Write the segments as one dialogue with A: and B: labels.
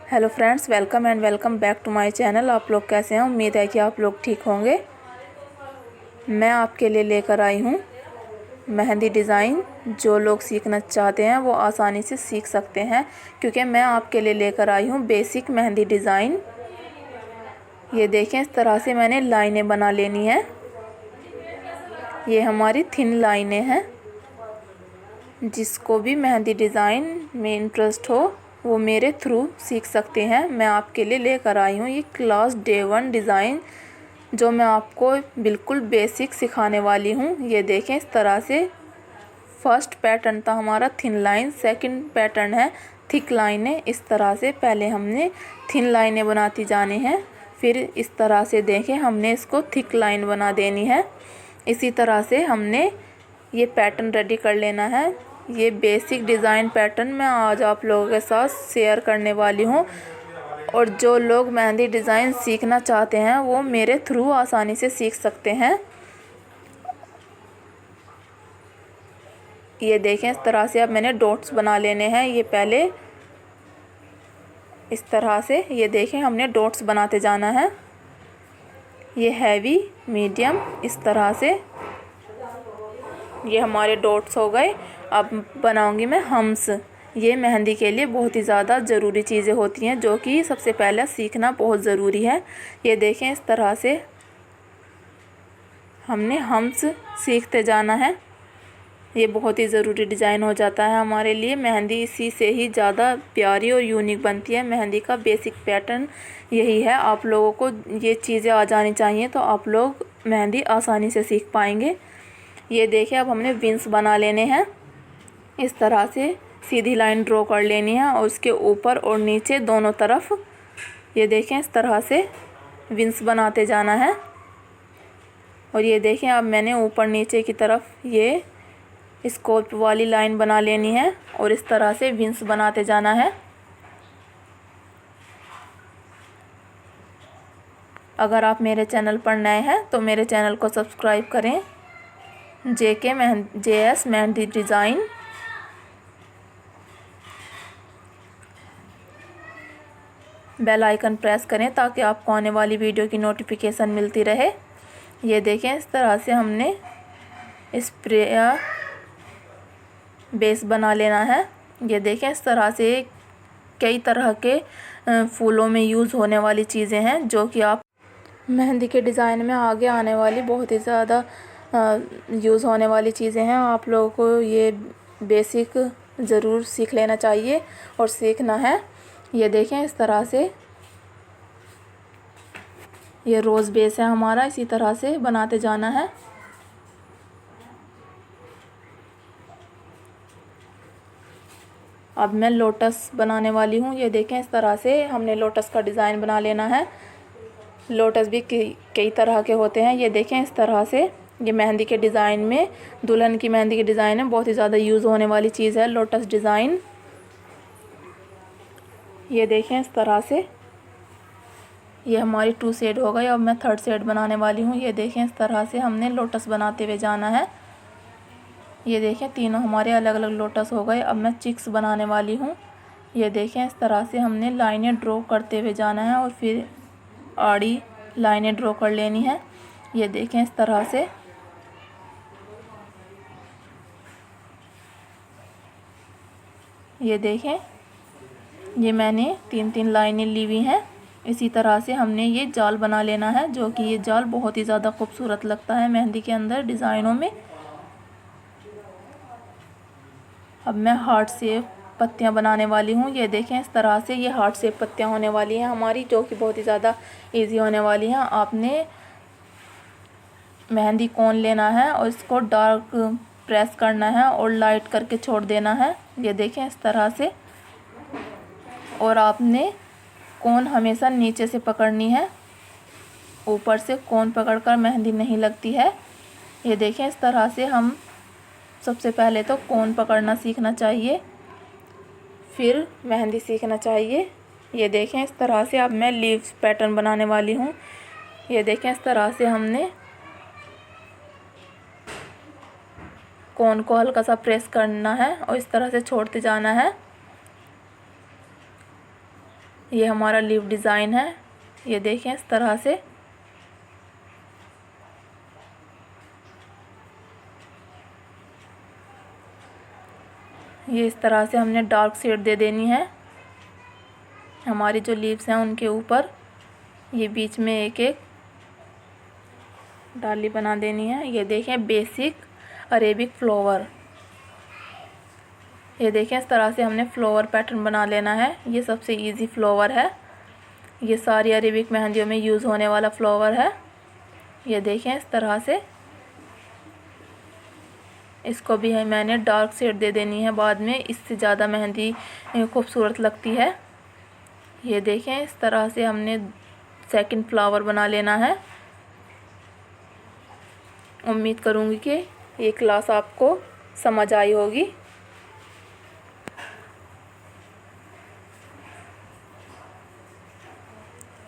A: Hello friends, welcome and welcome back to my channel. आप लोग कैसे हैं? उम्मीद है कि आप लोग ठीक होंगे। मैं आपके लिए लेकर आई हूँ मेहंदी डिज़ाइन। जो लोग सीखना चाहते हैं वो आसानी से सीख सकते हैं, क्योंकि मैं आपके लिए लेकर आई हूँ बेसिक मेहंदी डिज़ाइन। ये देखें, इस तरह से मैंने लाइनें बना लेनी है। ये हमारी थिन लाइनें हैं। जिसको भी मेहंदी डिज़ाइन में इंटरेस्ट हो वो मेरे थ्रू सीख सकते हैं। मैं आपके लिए लेकर आई हूँ ये क्लास डे 1 डिज़ाइन, जो मैं आपको बिल्कुल बेसिक सिखाने वाली हूँ। ये देखें, इस तरह से फर्स्ट पैटर्न था हमारा थिन लाइन, सेकंड पैटर्न है थिक लाइनें। इस तरह से पहले हमने थिन लाइनें बनाती जानी हैं, फिर इस तरह से देखें हमने इसको थिक लाइन बना देनी है। इसी तरह से हमने ये पैटर्न रेडी कर लेना है। ये बेसिक डिज़ाइन पैटर्न मैं आज आप लोगों के साथ शेयर करने वाली हूँ, और जो लोग मेहंदी डिज़ाइन सीखना चाहते हैं वो मेरे थ्रू आसानी से सीख सकते हैं। ये देखें, इस तरह से अब मैंने डॉट्स बना लेने हैं। ये पहले इस तरह से, ये देखें हमने डॉट्स बनाते जाना है। ये हैवी, मीडियम, इस तरह से ये हमारे डॉट्स हो गए। अब बनाऊंगी मैं हम्स। ये मेहंदी के लिए बहुत ही ज़्यादा ज़रूरी चीज़ें होती हैं, जो कि सबसे पहले सीखना बहुत ज़रूरी है। ये देखें, इस तरह से हमने हम्स सीखते जाना है। ये बहुत ही ज़रूरी डिज़ाइन हो जाता है हमारे लिए। मेहंदी इसी से ही ज़्यादा प्यारी और यूनिक बनती है। मेहंदी का बेसिक पैटर्न यही है। आप लोगों को ये चीज़ें आ जानी चाहिए, तो आप लोग मेहंदी आसानी से सीख पाएंगे। ये देखिए, अब हमने विंग्स बना लेने हैं। इस तरह से सीधी लाइन ड्रॉ कर लेनी है और उसके ऊपर और नीचे दोनों तरफ ये देखें इस तरह से विंग्स बनाते जाना है। और ये देखें, अब मैंने ऊपर नीचे की तरफ ये स्कोप वाली लाइन बना लेनी है और इस तरह से विंग्स बनाते जाना है। अगर आप मेरे चैनल पर नए हैं तो मेरे चैनल को सब्सक्राइब करें, JS mehndi design. Bell icon press करें ताकि आपको आने वाली वीडियो की नोटिफिकेशन मिलती रहे। ये देखें, इस तरह से हमने स्प्रे या बेस बना लेना है। ये देखें, इस तरह से कई तरह के फूलों में यूज़ होने वाली चीज़ें हैं, जो कि आप मेहंदी के डिज़ाइन में आगे आने वाली बहुत ही ज़्यादा यूज़ होने वाली चीज़ें हैं। आप लोगों को ये बेसिक ज़रूर सीख लेना चाहिए और सीखना है। ये देखें, इस तरह से ये रोज़ बेस है हमारा, इसी तरह से बनाते जाना है। अब मैं लोटस बनाने वाली हूँ। ये देखें, इस तरह से हमने लोटस का डिज़ाइन बना लेना है। लोटस भी कई तरह के होते हैं। ये देखें, इस तरह से ये मेहंदी के डिज़ाइन में, दुल्हन की मेहंदी के डिज़ाइन में बहुत ही ज़्यादा यूज़ होने वाली चीज़ है लोटस डिज़ाइन। ये देखें, इस तरह से ये हमारी 2 शेड हो गई। अब मैं 3rd शेड बनाने वाली हूँ। ये देखें, इस तरह से हमने लोटस बनाते हुए जाना है। ये देखें, तीनों हमारे अलग अलग लोटस हो गए। अब मैं चिक्स बनाने वाली हूँ। ये देखें, इस तरह से हमने लाइनें ड्रॉ करते हुए जाना है और फिर आड़ी लाइनें ड्रॉ कर लेनी है। ये देखें, इस तरह से ये देखें, ये मैंने 3-3 लाइनें ली हुई हैं। इसी तरह से हमने ये जाल बना लेना है, जो कि ये जाल बहुत ही ज़्यादा खूबसूरत लगता है मेहंदी के अंदर डिज़ाइनों में। अब मैं हार्ट शेप पत्तियां बनाने वाली हूँ। ये देखें, इस तरह से ये हार्ट शेप पत्तियां होने वाली हैं हमारी, जो कि बहुत ही ज़्यादा इजी होने वाली हैं। आपने मेहंदी कोन लेना है और इसको डार्क प्रेस करना है और लाइट करके छोड़ देना है। ये देखें, इस तरह से। और आपने कोन हमेशा नीचे से पकड़नी है, ऊपर से कोन पकड़कर मेहंदी नहीं लगती है। ये देखें, इस तरह से हम सबसे पहले तो कोन पकड़ना सीखना चाहिए, फिर मेहंदी सीखना चाहिए। ये देखें, इस तरह से अब मैं लीव्स पैटर्न बनाने वाली हूँ। ये देखें, इस तरह से हमने कोन को हल्का सा प्रेस करना है और इस तरह से छोड़ते जाना है। ये हमारा लीफ डिज़ाइन है। ये देखें इस तरह से। ये इस तरह से हमने डार्क शेड दे देनी है हमारी जो लीव्स हैं उनके ऊपर। ये बीच में एक एक डाली बना देनी है। ये देखें बेसिक अरेबिक फ्लावर। ये देखें इस तरह से हमने फ्लावर पैटर्न बना लेना है। ये सबसे इजी फ्लावर है। ये सारी अरेबिक मेहंदियों में यूज़ होने वाला फ्लावर है। ये देखें इस तरह से। इसको भी है मैंने डार्क शेड दे देनी है बाद में, इससे ज़्यादा मेहंदी खूबसूरत लगती है। ये देखें इस तरह से हमने सेकंड फ्लावर बना लेना है। उम्मीद करूँगी कि ये क्लास आपको समझ आई होगी।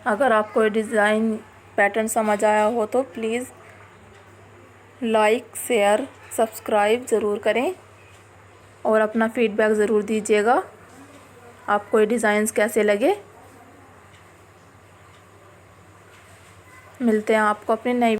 A: अगर आपको ये डिज़ाइन पैटर्न समझ आया हो तो प्लीज़ लाइक शेयर सब्सक्राइब ज़रूर करें और अपना फीडबैक ज़रूर दीजिएगा आपको ये डिज़ाइंस कैसे लगे। मिलते हैं आपको अपने नई